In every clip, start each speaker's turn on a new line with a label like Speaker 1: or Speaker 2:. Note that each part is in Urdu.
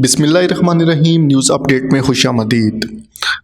Speaker 1: بسم اللہ الرحمن الرحیم نیوز اپڈیٹ میں خوش آمدید۔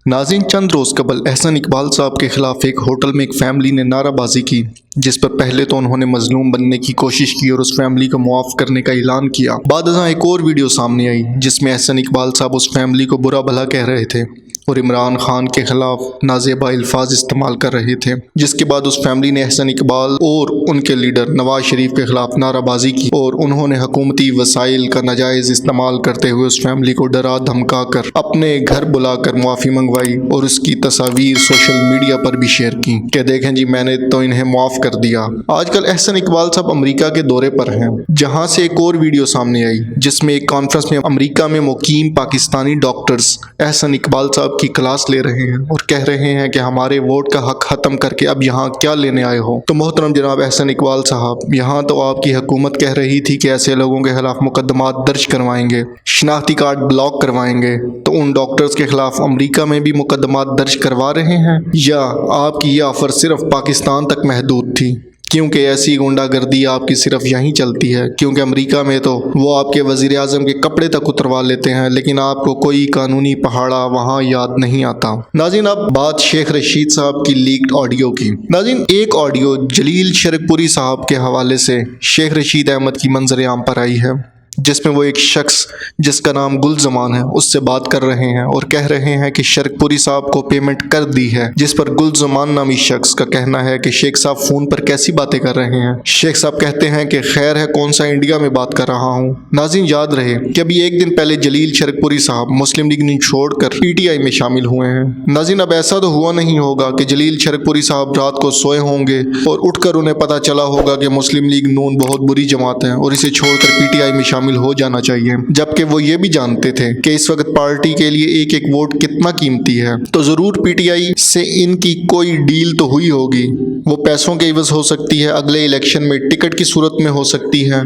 Speaker 1: ناظرین، چند روز قبل احسن اقبال صاحب کے خلاف ایک ہوٹل میں ایک فیملی نے نعرہ بازی کی، جس پر پہلے تو انہوں نے مظلوم بننے کی کوشش کی اور اس فیملی کو معاف کرنے کا اعلان کیا۔ بعد ازاں ایک اور ویڈیو سامنے آئی جس میں احسن اقبال صاحب اس فیملی کو برا بھلا کہہ رہے تھے اور عمران خان کے خلاف نازیبا الفاظ استعمال کر رہے تھے، جس کے بعد اس فیملی نے احسن اقبال اور ان کے لیڈر نواز شریف کے خلاف نعرہ بازی کی اور انہوں نے حکومتی وسائل کا ناجائز استعمال کرتے ہوئے اس فیملی کو ڈرا دھمکا کر اپنے گھر بلا کر معافی منگوائی اور اس کی تصاویر سوشل میڈیا پر بھی شیئر کی کہ دیکھیں جی، میں نے تو انہیں معاف کر دیا۔ آج کل احسن اقبال صاحب امریکہ کے دورے پر ہیں، جہاں سے ایک اور ویڈیو سامنے آئی جس میں ایک کانفرنس میں امریکہ میں مقیم پاکستانی ڈاکٹرز احسن اقبال صاحب کی کلاس لے رہے ہیں اور کہہ رہے ہیں کہ ہمارے ووٹ کا حق ختم کر کے اب یہاں کیا لینے آئے ہو۔ تو محترم جناب احسن اقبال صاحب، یہاں تو آپ کی حکومت کہہ رہی تھی کہ ایسے لوگوں کے خلاف مقدمات درج کروائیں گے، شناختی کارڈ بلاک کروائیں گے، تو ان ڈاکٹرز کے خلاف امریکہ میں بھی مقدمات درج کروا رہے ہیں یا آپ کی یہ آفر صرف پاکستان تک محدود تھی؟ کیونکہ ایسی گنڈا گردی آپ کی صرف یہیں چلتی ہے، کیونکہ امریکہ میں تو وہ آپ کے وزیر اعظم کے کپڑے تک اتروا لیتے ہیں، لیکن آپ کو کوئی قانونی پہاڑا وہاں یاد نہیں آتا۔ ناظرین، اب بات شیخ رشید صاحب کی لیکڈ آڈیو کی۔ ناظرین، ایک آڈیو جلیل شرک پوری صاحب کے حوالے سے شیخ رشید احمد کی منظر عام پر آئی ہے، جس میں وہ ایک شخص جس کا نام گل زمان ہے اس سے بات کر رہے ہیں اور کہہ رہے ہیں کہ شرک پوری صاحب کو پیمنٹ کر دی ہے، جس پر گل زمان نامی شخص کا کہنا ہے کہ شیخ صاحب فون پر کیسی باتیں کر رہے ہیں۔ شیخ صاحب کہتے ہیں کہ خیر ہے، کون سا انڈیا میں بات کر رہا ہوں۔ ناظرین، یاد رہے کہ ابھی ایک دن پہلے جلیل شرک پوری صاحب مسلم لیگ نون چھوڑ کر پی ٹی آئی میں شامل ہوئے ہیں۔ ناظرین، اب ایسا تو ہوا نہیں ہوگا کہ جلیل شرک پوری صاحب رات کو سوئے ہوں گے اور اٹھ کر انہیں پتا چلا ہوگا کہ مسلم لیگ نون بہت بری جماعت ہے اور اسے چھوڑ کر پی ٹی آئی میں شامل ہو جانا چاہیے، جبکہ وہ یہ بھی جانتے تھے کہ اس وقت پارٹی کے لیے ایک ایک ووٹ کتنا قیمتی ہے۔ تو ضرور پی ٹی آئی سے ان کی کوئی ڈیل تو ہوئی ہوگی، وہ پیسوں کے عوض ہو سکتی ہے، اگلے الیکشن میں ٹکٹ کی صورت میں ہو سکتی ہے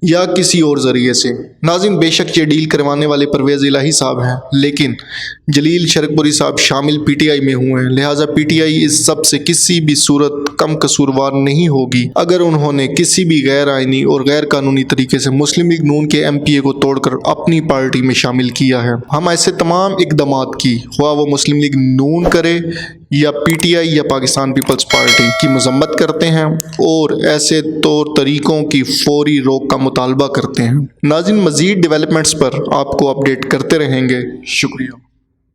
Speaker 1: یا کسی اور ذریعے سے۔ ناظرین، بے شک یہ ڈیل کروانے والے پرویز الہی صاحب ہیں، لیکن جلیل شرک پوری صاحب شامل پی ٹی آئی میں ہوئے ہیں، لہٰذا پی ٹی آئی اس سب سے کسی بھی صورت کم قصوروار نہیں ہوگی اگر انہوں نے کسی بھی غیر آئینی اور غیر قانونی طریقے سے مسلم لیگ نون کے ایم پی اے کو توڑ کر اپنی پارٹی میں شامل کیا ہے۔ ہم ایسے تمام اقدامات کی، خواہ وہ مسلم لیگ نون کرے یا پی ٹی آئی یا پاکستان پیپلز پارٹی کی، مذمت کرتے ہیں اور ایسے طور طریقوں کی فوری روک کا مطالبہ کرتے ہیں۔ ناظرین، مزید ڈیولپمنٹس پر آپ کو اپڈیٹ کرتے رہیں گے۔ شکریہ۔